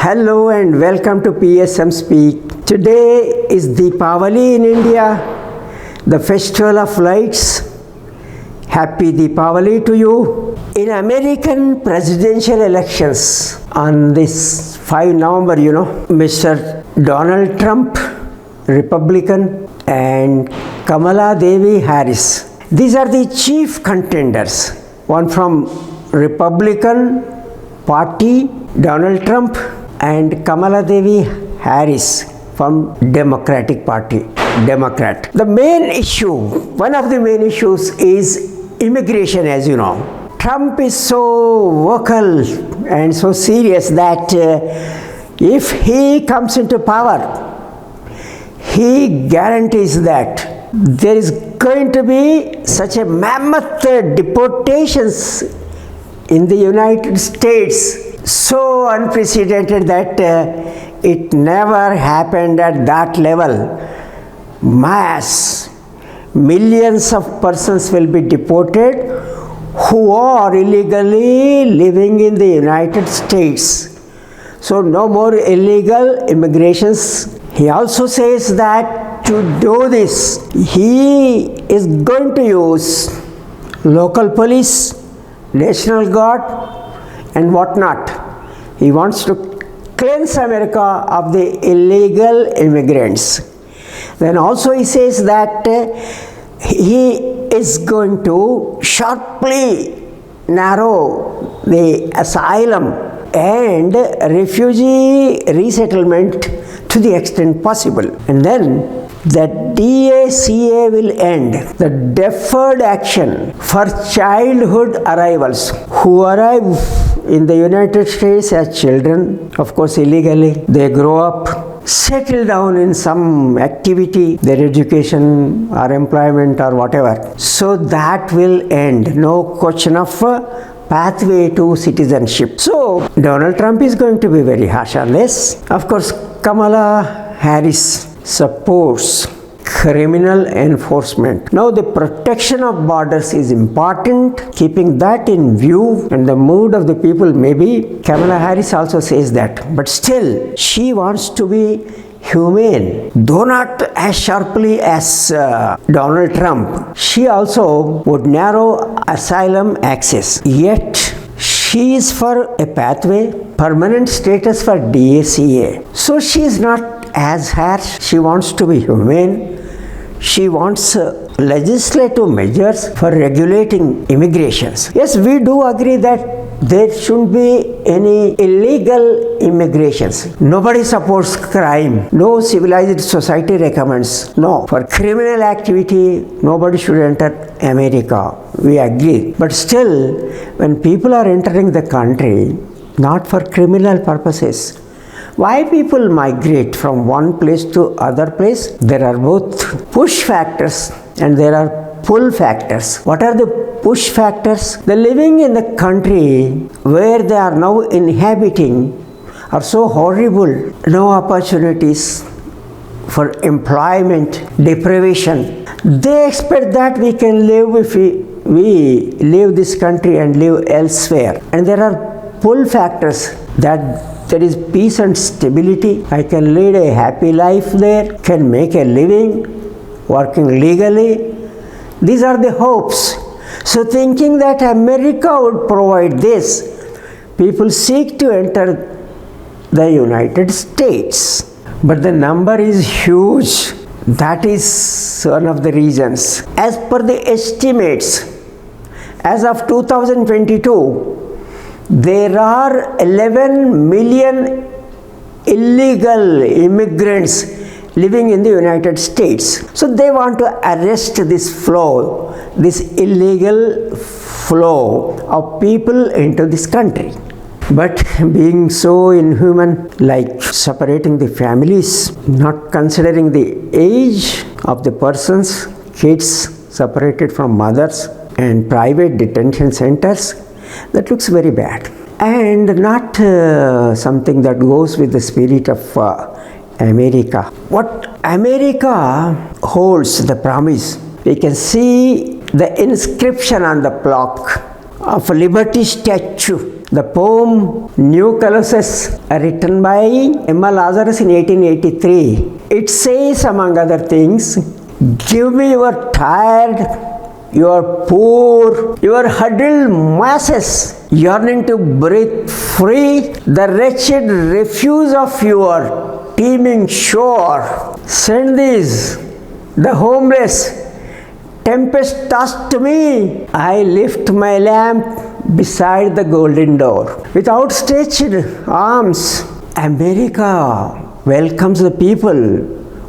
Hello and welcome to PSM Speak. Today is Deepavali in India, the festival of lights. Happy Deepavali to you. In American presidential elections on this 5 November, Mr. Donald Trump, Republican, and Kamala Devi Harris. These are the chief contenders. One from Republican Party, Donald Trump, and Kamala Devi Harris from Democratic Party, Democrat. The main issue, one of the main issues is immigration, as you know. Trump is so vocal and so serious that if he comes into power, he guarantees that there is going to be such a mammoth deportations in the United States, so unprecedented that it never happened at that level. Mass, millions of persons will be deported who are illegally living in the United States. So no more illegal immigrations. He also says that to do this, he is going to use local police, National Guard, and whatnot. He wants to cleanse America of the illegal immigrants. Then also he says that he is going to sharply narrow the asylum and refugee resettlement to the extent possible. And then the DACA will end, the deferred action for childhood arrivals who arrive in the United States as children, of course illegally. They grow up, settle down in some activity, their education or employment or whatever. So that will end. No question of pathway to citizenship. So Donald Trump is going to be very harsh on this. Of course, Kamala Harris supports criminal enforcement. Now the protection of borders is important. Keeping that in view and the mood of the people, maybe Kamala Harris also says that. But still, she wants to be humane, though not as sharply as Donald Trump. She also would narrow asylum access. Yet, she is for a pathway, permanent status for DACA. So she is not as harsh. She wants to be humane. She wants legislative measures for regulating immigrations. Yes, we do agree that there shouldn't be any illegal immigrations. Nobody supports crime. No civilized society recommends. No, for criminal activity, nobody should enter America. We agree. But still, when people are entering the country, not for criminal purposes, why people migrate from one place to other place? There are both push factors and there are pull factors. What are the push factors? The living in the country where they are now inhabiting are so horrible. No opportunities for employment, deprivation. They expect that we can live if we leave this country and live elsewhere. And there are pull factors that there is peace and stability. I can lead a happy life there, can make a living, working legally. These are the hopes. So thinking that America would provide this, people seek to enter the United States. But the number is huge. That is one of the reasons. As per the estimates, as of 2022, there are 11 million illegal immigrants living in the United States. So they want to arrest this flow, this illegal flow of people into this country. But being so inhuman, like separating the families, not considering the age of the persons, kids separated from mothers, and private detention centers, that looks very bad and not something that goes with the spirit of America. What America holds, the promise, we can see the inscription on the plaque of Liberty statue. The poem New Colossus, written by Emma Lazarus in 1883. It says, among other things, give me your tired, your poor, your huddled masses, yearning to breathe free the wretched refuse of your teeming shore. Send these, the homeless, tempest-tossed to me. I lift my lamp beside the golden door. With outstretched arms, America welcomes the people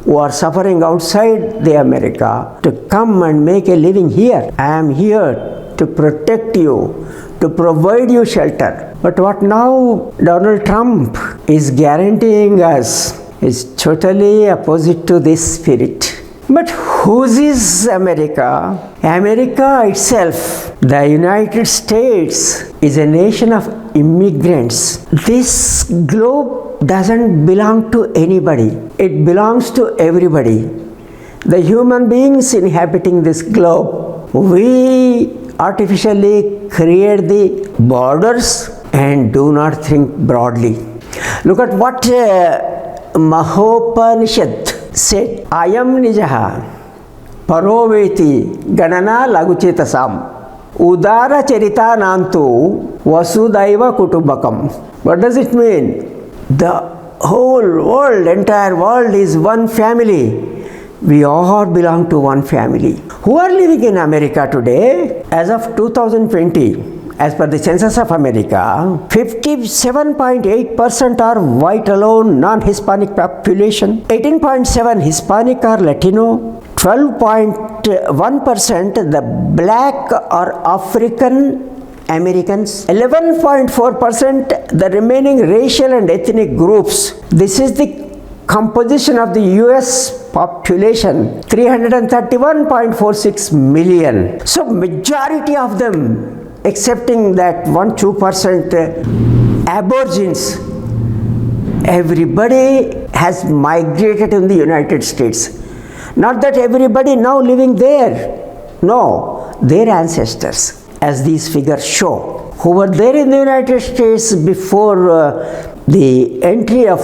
who are suffering outside the America to come and make a living here. I am here to protect you, to provide you shelter. But what now Donald Trump is guaranteeing us is totally opposite to this spirit. But whose is America? America itself, the United States, is a nation of immigrants. This globe doesn't belong to anybody. It belongs to everybody. The human beings inhabiting this globe, we artificially create the borders and do not think broadly. Look at what Mahopanishad said, Ayam nijaha paroveti ganana laguchetasam udara charita nantu vasudaiva kutumbakam. What does it mean? The whole world, entire world is one family. We all belong to one family. Who are living in America today? As of 2020, as per the Census of America, 57.8% are white alone, non-Hispanic population, 18.7% Hispanic or Latino, 12.1% the black or African Americans, 11.4% the remaining racial and ethnic groups. This is the composition of the US population, 331.46 million. So majority of them, excepting that 1-2% aborigines, everybody has migrated in the United States. Not that everybody now living there. No, their ancestors, as these figures show, who were there in the United States before the entry of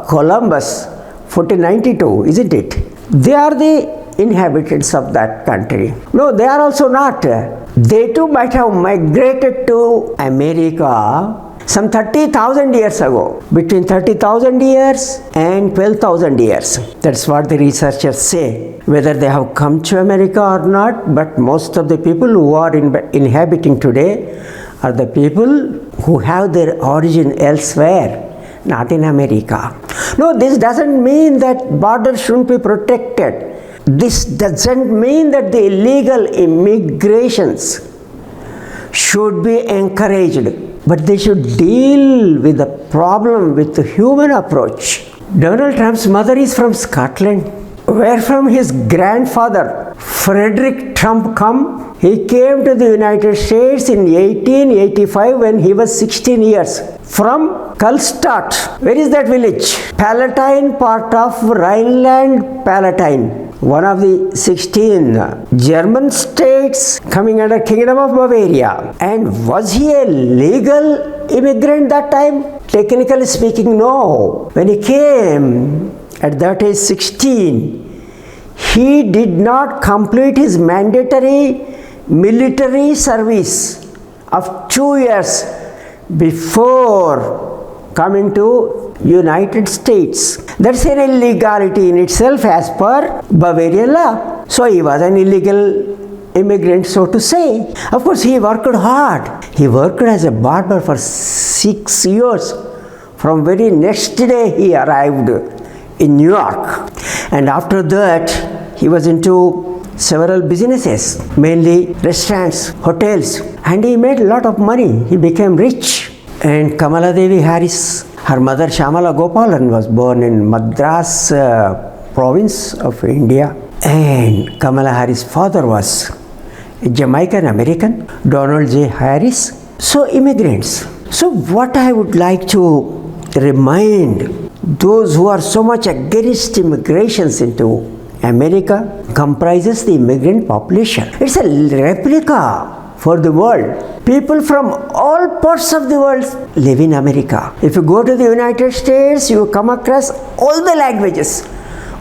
Columbus, 1492, isn't it? They are the inhabitants of that country. No, they are also not. They too might have migrated to America some 30,000 years ago, between 30,000 years and 12,000 years. That's what the researchers say. Whether they have come to America or not, but most of the people who are inhabiting today are the people who have their origin elsewhere, not in America. No, this doesn't mean that borders shouldn't be protected. This doesn't mean that the illegal immigrations should be encouraged, but they should deal with the problem with the human approach. Donald Trump's mother is from Scotland, where from his grandfather, Frederick Trump, come. He came to the United States in 1885 when he was 16 years. From Kallstadt. Where is that village? Palatine, part of Rhineland-Palatine. One of the 16 German states coming under Kingdom of Bavaria. And was he a legal immigrant that time? Technically speaking, no. When he came at that age 16, he did not complete his mandatory military service of 2 years before coming to United States. That's an illegality in itself as per Bavarian law. So he was an illegal immigrant, so to say. Of course, he worked hard. He worked as a barber for 6 years. From very next day he arrived in New York. And after that, he was into several businesses, mainly restaurants, hotels, and he made a lot of money. He became rich. And Kamala Devi Harris, her mother Shamala Gopalan, was born in Madras province of India. And Kamala Harris' father was a Jamaican American, Donald J. Harris. So immigrants. So what I would like to remind those who are so much against immigrations into America comprises the immigrant population. It's a replica for the world. People from all parts of the world live in America. If you go to the United States, you come across all the languages,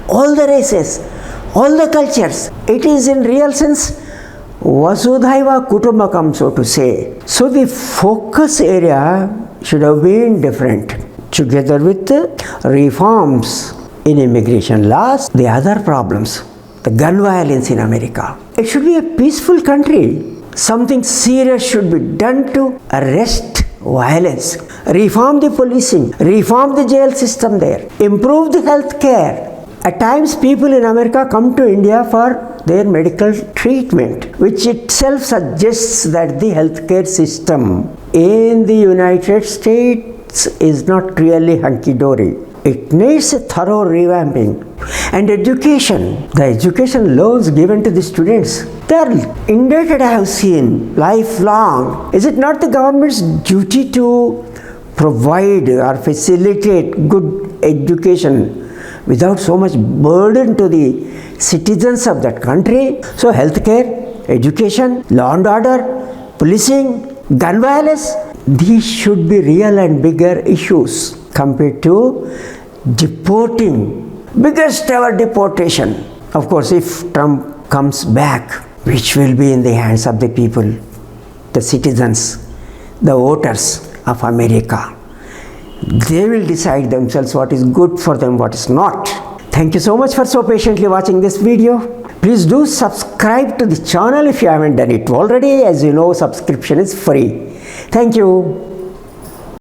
all the races, all the cultures. It is in real sense Vasudhaiva Kutumbakam, so to say. So the focus area should have been different. Together with the reforms in immigration laws, the other problems, the gun violence in America. It should be a peaceful country. Something serious should be done to arrest violence. Reform the policing, reform the jail system there, improve the health care. At times people in America come to India for their medical treatment, which itself suggests that the healthcare system in the United States is not really hunky-dory. It needs a thorough revamping. And education, the education loans given to the students, they are indebted, I have seen, lifelong. Is it not the government's duty to provide or facilitate good education without so much burden to the citizens of that country? So healthcare, education, law and order, policing, gun violence, these should be real and bigger issues compared to deporting. Biggest ever deportation. Of course, if Trump comes back, which will be in the hands of the people, the citizens, the voters of America. They will decide themselves what is good for them, what is not. Thank you so much for so patiently watching this video. Please do subscribe to the channel if you haven't done it already. As you know, subscription is free. Thank you.